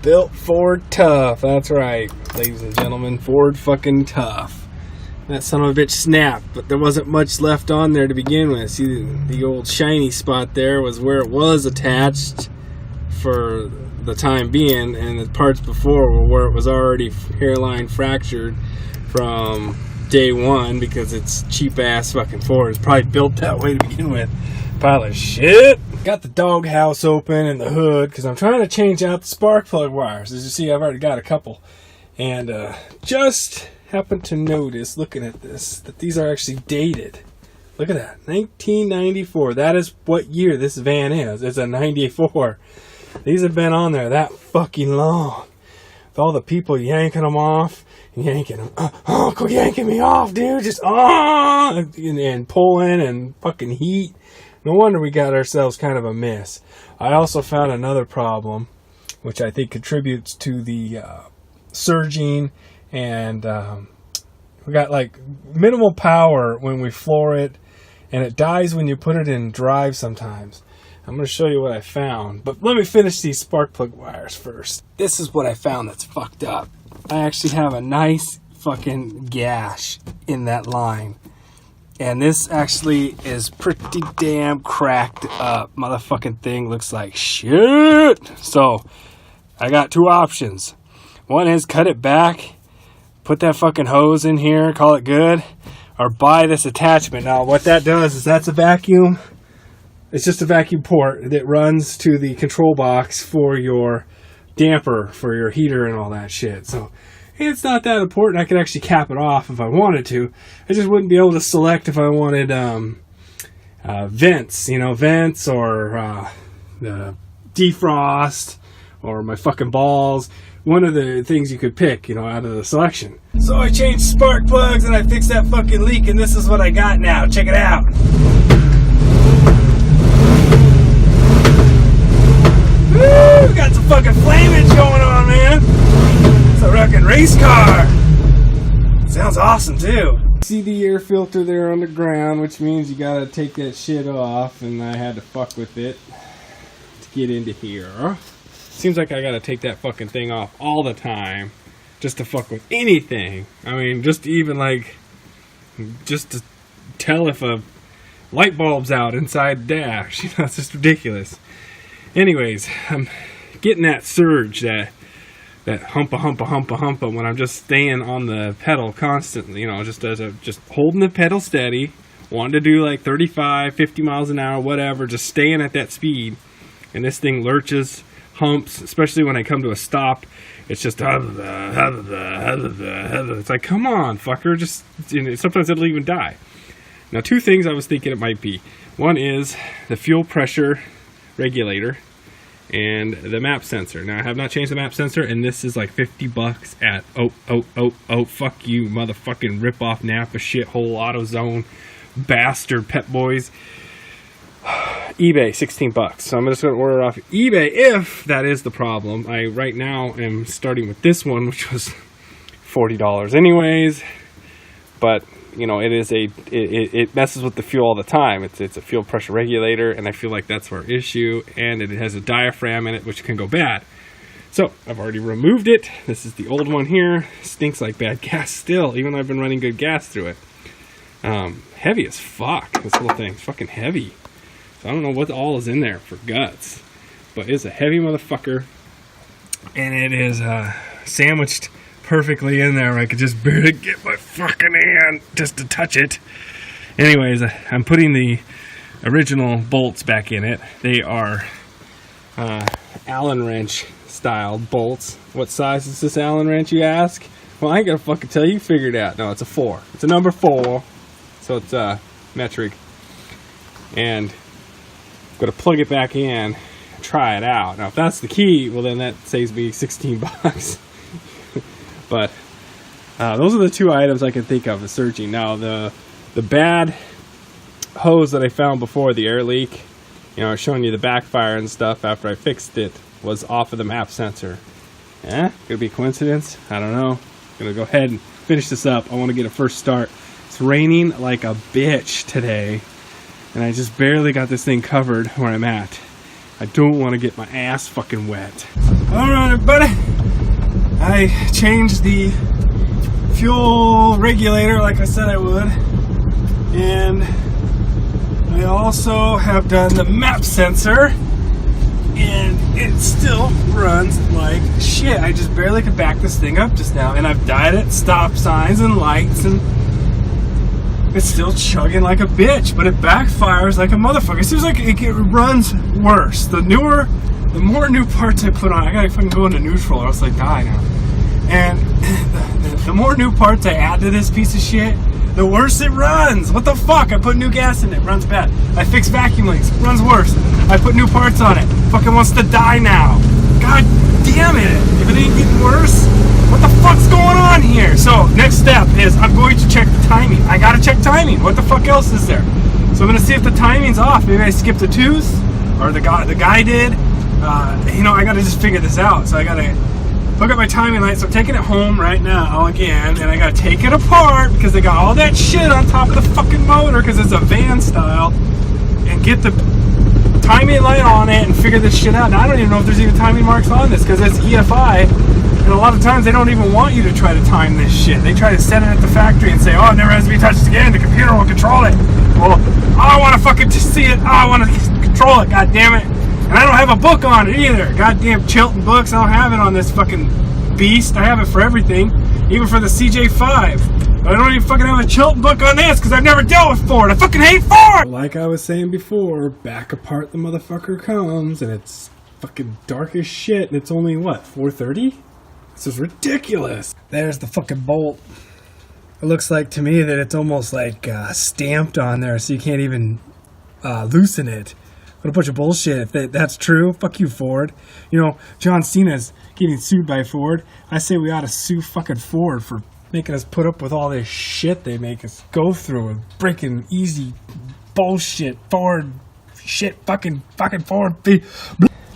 Built Ford Tough. That's right, ladies and gentlemen. Ford fucking Tough. That son of a bitch snapped, but there wasn't much left on there to begin with. See, the old shiny spot there was where it was attached for the time being, and the parts before were where it was already hairline fractured from day one, because it's cheap ass fucking Ford. It's probably built that way to begin with. Pile of shit. Got the doghouse open and the hood because I'm trying to change out the spark plug wires. As you see, I've already got a couple, and just happened to notice, looking at this, that these are actually dated. Look at that, 1994. That is what year this van is. It's a 94. These have been on there that fucking long. With all the people yanking them off and yanking them. Quit yanking me off, dude. Just and pulling and fucking heat. No wonder we got ourselves kind of a mess. I also found another problem, which I think contributes to the surging, and we got like minimal power when we floor it, and it dies when you put it in drive sometimes. I'm going to show you what I found, but let me finish these spark plug wires first. This is what I found that's fucked up. I actually have a nice fucking gash in that line. And this actually is pretty damn cracked up. Motherfucking thing looks like shit. So, I got two options. One is cut it back, put that fucking hose in here, call it good, or buy this attachment. Now, what that does is that's a vacuum. It's just a vacuum port that runs to the control box for your damper, for your heater and all that shit. So, it's not that important. I could actually cap it off if I wanted to. I just wouldn't be able to select if I wanted vents, vents or defrost or my fucking balls. One of the things you could pick, out of the selection. So I changed spark plugs and I fixed that fucking leak, and this is what I got now. Check it out. Woo! Got some fucking flamage going on, man. It's a rockin' race car. Sounds awesome too. See the air filter there on the ground, which means you gotta take that shit off, and I had to fuck with it to get into here. Seems like I gotta take that fucking thing off all the time just to fuck with anything. I mean, just to tell if a light bulb's out inside the dash. It's just ridiculous. Anyways, I'm getting that surge, that humpa when I'm just staying on the pedal constantly, just holding the pedal steady, wanting to do like 35, 50 miles an hour, whatever, just staying at that speed, and this thing lurches, humps, especially when I come to a stop. It's just it's like, come on, fucker, just, sometimes it'll even die. Now, two things I was thinking it might be. One is the fuel pressure regulator and the map sensor. Now, I have not changed the map sensor, and this is like $50 at fuck you, motherfucking rip-off Napa shithole AutoZone bastard Pep Boys. eBay, $16. So I'm just going to order it off eBay if that is the problem. I right now am starting with this one, which was $40 anyways, but it messes with the fuel all the time. It's a fuel pressure regulator, and I feel like that's our issue, and it has a diaphragm in it, which can go bad. So I've already removed it. This is the old one here. Stinks like bad gas still, even though I've been running good gas through it. Heavy as fuck. This little thing's fucking heavy. So I don't know what all is in there for guts, but it's a heavy motherfucker, and it is sandwiched perfectly in there. I could just barely get my fucking hand just to touch it. Anyways, I'm putting the original bolts back in it. They are Allen wrench style bolts. What size is this Allen wrench, you ask? Well, I ain't gonna fucking tell you. Figure it out. No, it's a 4. It's a number 4, so it's metric. And I'm gonna plug it back in and try it out. Now, if that's the key, well, then that saves me $16. But those are the two items I can think of, the surging. Now, the bad hose that I found before, the air leak, I was showing you the backfire and stuff after I fixed it, was off of the map sensor. Could be a coincidence? I don't know. I'm going to go ahead and finish this up. I want to get a first start. It's raining like a bitch today, and I just barely got this thing covered where I'm at. I don't want to get my ass fucking wet. Alright, buddy. I changed the fuel regulator like I said I would. And I also have done the map sensor. And it still runs like shit. I just barely could back this thing up just now. And I've dyed it, stop signs and lights, and it's still chugging like a bitch. But it backfires like a motherfucker. It seems like it runs worse. The more new parts I put on, I gotta fucking go into neutral or else I die now. And the more new parts I add to this piece of shit, the worse it runs. What the fuck? I put new gas in it, runs bad. I fix vacuum leaks, runs worse. I put new parts on it, fucking wants to die now. God damn it. If it ain't getting worse, what the fuck's going on here? So, next step is I'm going to check the timing. I gotta check timing. What the fuck else is there? So I'm gonna see if the timing's off. Maybe I skipped a tooth, or the guy did. I gotta just figure this out. So I gotta hook up my timing light. So I'm taking it home right now again, and I gotta take it apart because they got all that shit on top of the fucking motor because it's a van style, and get the timing light on it and figure this shit out. Now I don't even know if there's even timing marks on this because it's EFI, and a lot of times they don't even want you to try to time this shit. They try to set it at the factory and say, oh, it never has to be touched again. The computer will control it. Well, I want to fucking see it. I want to control it. God damn it. And I don't have a book on it either. Goddamn Chilton books. I don't have it on this fucking beast. I have it for everything, even for the CJ5. But I don't even fucking have a Chilton book on this because I've never dealt with Ford. I fucking hate Ford! Like I was saying before, back apart the motherfucker comes, and it's fucking dark as shit, and it's only, what, 4:30? This is ridiculous. There's the fucking bolt. It looks like to me that it's almost like stamped on there, so you can't even loosen it. What a bunch of bullshit. If that's true, fuck you, Ford. You know, John Cena's getting sued by Ford. I say we ought to sue fucking Ford for making us put up with all this shit they make us go through with breaking easy bullshit Ford shit, fucking Ford.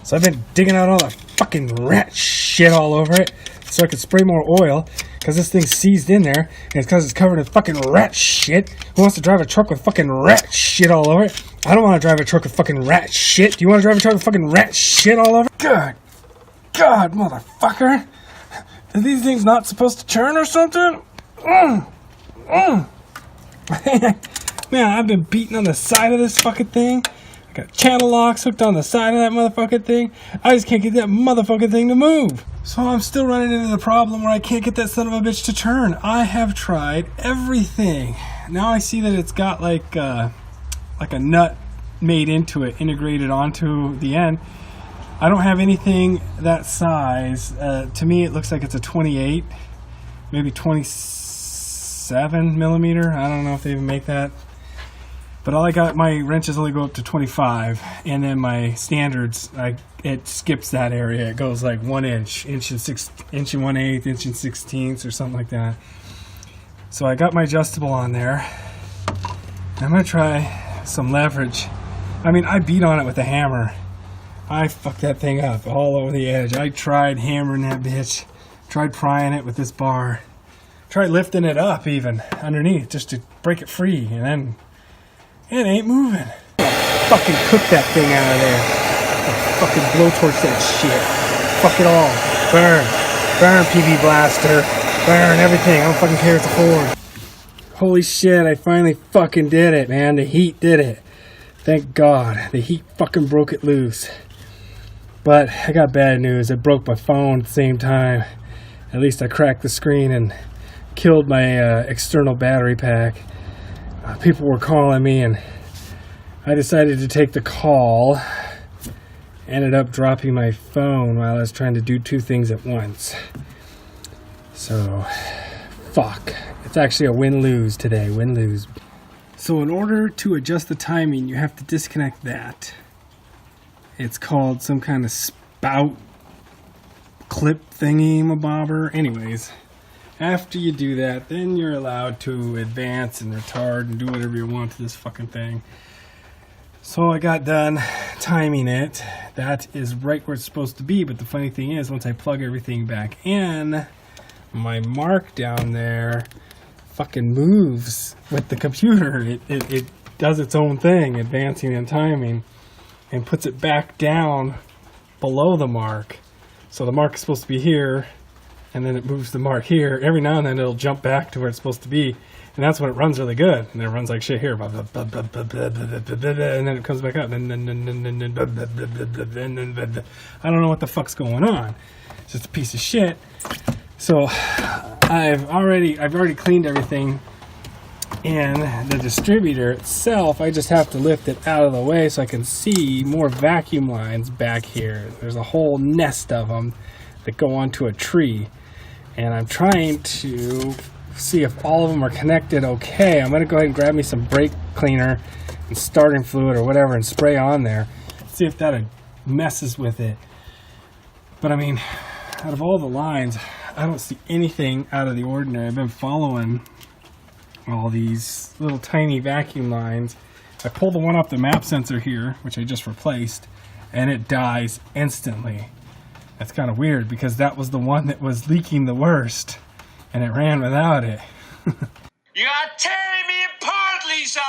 So I've been digging out all the fucking rat shit all over it so I could spray more oil because this thing's seized in there, and it's because it's covered in fucking rat shit. Who wants to drive a truck with fucking rat shit all over it? I don't want to drive a truck with fucking rat shit. Do you want to drive a truck with fucking rat shit all over it? God, motherfucker. Are these things not supposed to turn or something? Man, I've been beating on the side of this fucking thing. I got channel locks hooked on the side of that motherfucking thing. I just can't get that motherfucking thing to move. So I'm still running into the problem where I can't get that son of a bitch to turn. I have tried everything. Now I see that it's got like a nut made into it, integrated onto the end. I don't have anything that size. To me, it looks like it's a 28, maybe 27 millimeter. I don't know if they even make that. But all I got, my wrenches only go up to 25, and then my standards, it skips that area. It goes like 1 inch, inch and 1/8, inch and 1/16, or something like that. So I got my adjustable on there. I'm gonna try some leverage. I mean, I beat on it with a hammer. I fucked that thing up all over the edge. I tried hammering that bitch. Tried prying it with this bar. Tried lifting it up even underneath just to break it free, and then it ain't moving. Fucking cook that thing out of there. Fucking blowtorch that shit. Fuck it all. Burn. Burn, PB Blaster. Burn everything. I don't fucking care. It's a Ford. Holy shit, I finally fucking did it, man. The heat did it. Thank God. The heat fucking broke it loose. But I got bad news. It broke my phone at the same time. At least I cracked the screen and killed my external battery pack. People were calling me, and I decided to take the call. Ended up dropping my phone while I was trying to do two things at once. So, fuck. It's actually a win-lose today. Win-lose. So in order to adjust the timing, you have to disconnect that. It's called some kind of spout clip thingy mabobber. Anyways, after you do that, then you're allowed to advance and retard and do whatever you want to this fucking thing. So I got done timing it. That is right where it's supposed to be, but the funny thing is, once I plug everything back in, my mark down there fucking moves with the computer. It does its own thing, advancing and timing, and puts it back down below the mark. So the mark is supposed to be here, and then it moves the mark here. Every now and then it'll jump back to where it's supposed to be, and that's when it runs really good. And then it runs like shit here, and then it comes back up, and then I don't know what the fuck's going on. It's just a piece of shit. So I've already cleaned everything, and the distributor itself, I just have to lift it out of the way so I can see more vacuum lines back here. There's a whole nest of them that go onto a tree, and I'm trying to see if all of them are connected okay. I'm going to go ahead and grab me some brake cleaner and starting fluid or whatever and spray on there, see if that messes with it. But I mean, out of all the lines, I don't see anything out of the ordinary. I've been following all these little tiny vacuum lines. I pull the one off the map sensor here, which I just replaced, and it dies instantly. That's kind of weird because that was the one that was leaking the worst, and it ran without it. You are tearing me apart, Lisa!